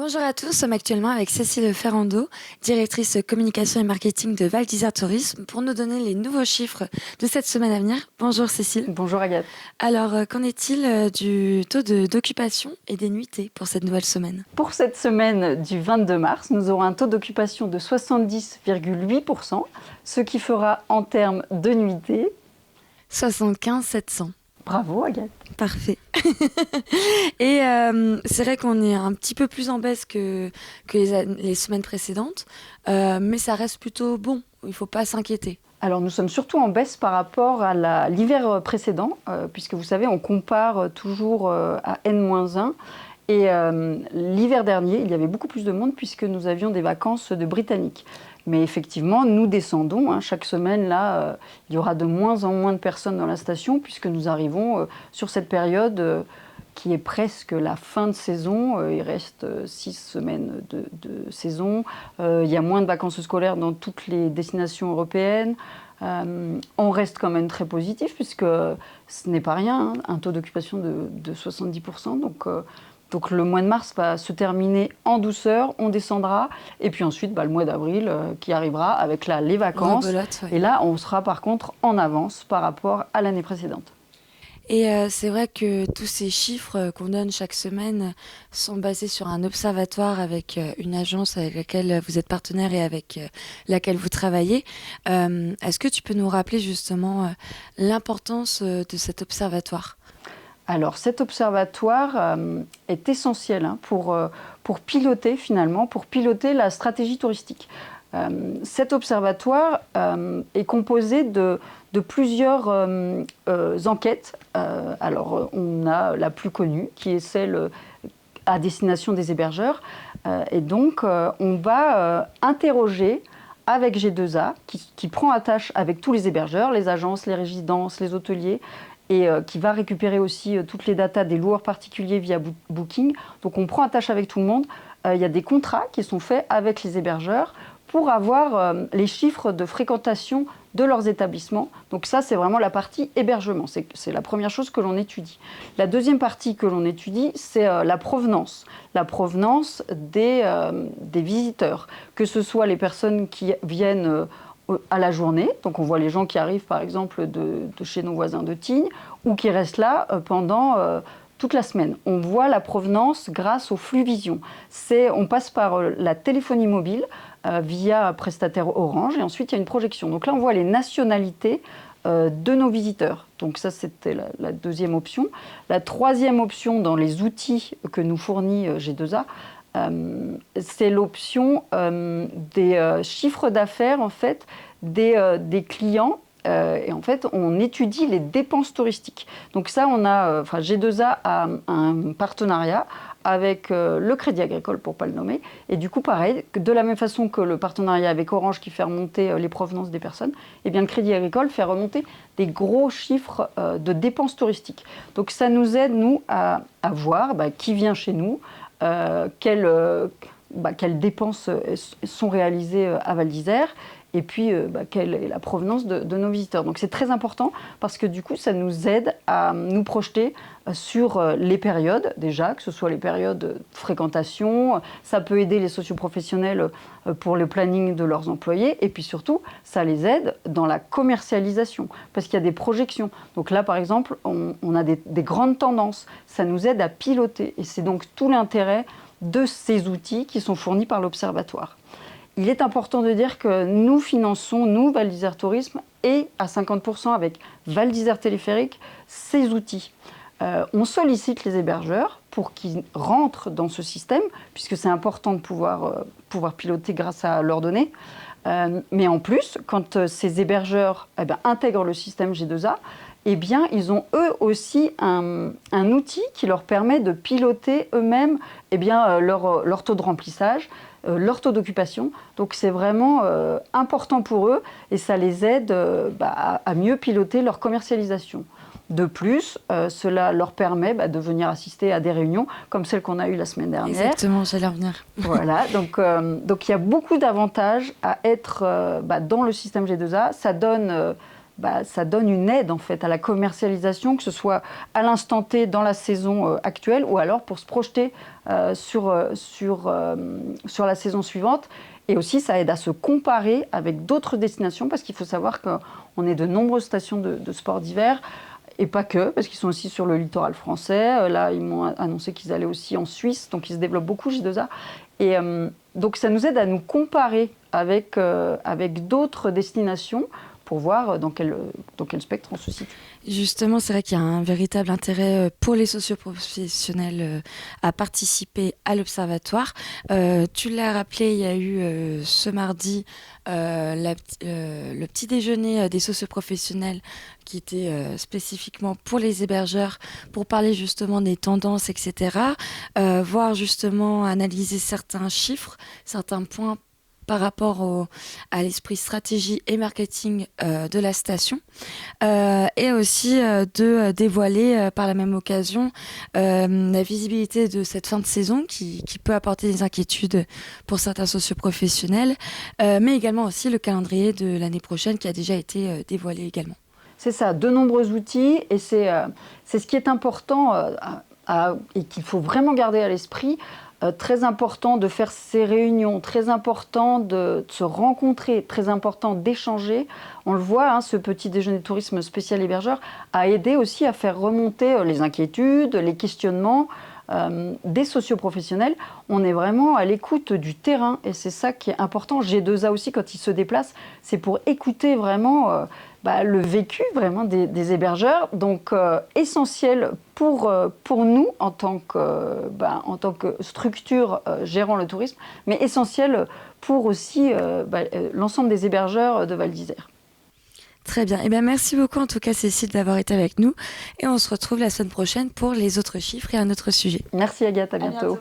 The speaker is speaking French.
Bonjour à tous, nous sommes actuellement avec Cécile Ferrando, directrice communication et marketing de Val d'Isère Tourisme, pour nous donner les nouveaux chiffres de cette semaine à venir. Bonjour Cécile. Bonjour Agathe. Alors, qu'en est-il du taux d'occupation et des nuitées pour cette nouvelle semaine? Pour cette semaine du 22 mars, nous aurons un taux d'occupation de 70,8%, ce qui fera en termes de nuitées 75 700. Bravo Agathe. Parfait. Et c'est vrai qu'on est un petit peu plus en baisse que les semaines précédentes, mais ça reste plutôt bon, il ne faut pas s'inquiéter. Alors nous sommes surtout en baisse par rapport à l'hiver précédent, puisque vous savez, on compare toujours à N-1. Et l'hiver dernier, il y avait beaucoup plus de monde puisque nous avions des vacances de Britanniques. Mais effectivement, nous descendons. Chaque semaine, là, il y aura de moins en moins de personnes dans la station puisque nous arrivons sur cette période qui est presque la fin de saison. Il reste 6 semaines de saison. Il y a moins de vacances scolaires dans toutes les destinations européennes. On reste quand même très positif puisque ce n'est pas rien, un taux d'occupation de 70%. Donc le mois de mars va se terminer en douceur, on descendra, et puis ensuite le mois d'avril qui arrivera avec les vacances. Rebelote, ouais. Et là, on sera par contre en avance par rapport à l'année précédente. Et c'est vrai que tous ces chiffres qu'on donne chaque semaine sont basés sur un observatoire avec une agence avec laquelle vous êtes partenaire et avec laquelle vous travaillez. Est-ce que tu peux nous rappeler justement l'importance de cet observatoire ? Alors cet observatoire est essentiel pour piloter finalement, pour piloter la stratégie touristique. Cet observatoire est composé de plusieurs enquêtes. Alors on a la plus connue qui est celle à destination des hébergeurs. Et donc on va interroger avec G2A qui prend attache avec tous les hébergeurs, les agences, les résidences, les hôteliers, et qui va récupérer aussi toutes les datas des loueurs particuliers via Booking. Donc on prend attache avec tout le monde. Il y a des contrats qui sont faits avec les hébergeurs pour avoir les chiffres de fréquentation de leurs établissements. Donc ça, c'est vraiment la partie hébergement. C'est la première chose que l'on étudie. La deuxième partie que l'on étudie, c'est la provenance. La provenance des visiteurs, que ce soit les personnes qui viennent à la journée, donc on voit les gens qui arrivent par exemple de chez nos voisins de Tignes ou qui restent là pendant toute la semaine. On voit la provenance grâce au flux vision. On passe par la téléphonie mobile via prestataire Orange et ensuite il y a une projection. Donc là on voit les nationalités de nos visiteurs. Donc ça c'était la deuxième option. La troisième option dans les outils que nous fournit G2A, c'est l'option des chiffres d'affaires en fait, des clients. Et en fait, on étudie les dépenses touristiques. Donc ça, G2A a un partenariat avec le Crédit Agricole, pour ne pas le nommer. Et du coup, pareil, de la même façon que le partenariat avec Orange qui fait remonter les provenances des personnes, eh bien, le Crédit Agricole fait remonter des gros chiffres de dépenses touristiques. Donc ça nous aide, nous, à voir qui vient chez nous, quelles dépenses sont réalisées à Val d'Isère et puis quelle est la provenance de nos visiteurs. Donc c'est très important parce que du coup ça nous aide à nous projeter sur les périodes déjà, que ce soit les périodes de fréquentation, ça peut aider les socioprofessionnels pour le planning de leurs employés et puis surtout ça les aide dans la commercialisation parce qu'il y a des projections. Donc là par exemple on a des grandes tendances, ça nous aide à piloter et c'est donc tout l'intérêt de ces outils qui sont fournis par l'Observatoire. Il est important de dire que nous finançons, nous, Val d'Isère Tourisme, et à 50% avec Val d'Isère Téléphérique, ces outils. On sollicite les hébergeurs pour qu'ils rentrent dans ce système, puisque c'est important de pouvoir piloter grâce à leurs données. Mais en plus, quand ces hébergeurs intègrent le système G2A, eh bien, ils ont eux aussi un outil qui leur permet de piloter eux-mêmes leur taux de remplissage, leur taux d'occupation. Donc c'est vraiment important pour eux et ça les aide à mieux piloter leur commercialisation. De plus, cela leur permet de venir assister à des réunions comme celle qu'on a eue la semaine dernière. Exactement, j'allais revenir. Voilà, donc il y a beaucoup d'avantages à être dans le système G2A. Ça donne ça donne une aide en fait à la commercialisation, que ce soit à l'instant T dans la saison actuelle ou alors pour se projeter sur la saison suivante. Et aussi, ça aide à se comparer avec d'autres destinations parce qu'il faut savoir qu'on est de nombreuses stations de sport d'hiver. Et pas que, parce qu'ils sont aussi sur le littoral français. Là, ils m'ont annoncé qu'ils allaient aussi en Suisse, donc ils se développent beaucoup, J2A. Et donc, ça nous aide à nous comparer avec d'autres destinations pour voir dans quel spectre on se situe. Justement, c'est vrai qu'il y a un véritable intérêt pour les socioprofessionnels à participer à l'Observatoire. Tu l'as rappelé, il y a eu ce mardi le petit déjeuner des socioprofessionnels qui était spécifiquement pour les hébergeurs, pour parler justement des tendances, etc. Voir justement, analyser certains chiffres, certains points par rapport à l'esprit stratégie et marketing de la station, et aussi de dévoiler par la même occasion la visibilité de cette fin de saison qui peut apporter des inquiétudes pour certains socioprofessionnels, mais également aussi le calendrier de l'année prochaine qui a déjà été dévoilé également. C'est ça, de nombreux outils, et c'est ce qui est important et qu'il faut vraiment garder à l'esprit. Très important de faire ces réunions, très important de se rencontrer, très important d'échanger. On le voit, ce petit déjeuner de tourisme spécial hébergeur a aidé aussi à faire remonter les inquiétudes, les questionnements des socioprofessionnels. On est vraiment à l'écoute du terrain et c'est ça qui est important. G2A aussi, quand ils se déplacent, c'est pour écouter vraiment le vécu vraiment des hébergeurs. Donc essentiel pour nous en tant que structure gérant le tourisme, mais essentiel pour aussi l'ensemble des hébergeurs de Val d'Isère. Très bien. Eh bien, merci beaucoup en tout cas Cécile d'avoir été avec nous et on se retrouve la semaine prochaine pour les autres chiffres et un autre sujet. Merci Agathe, à bientôt.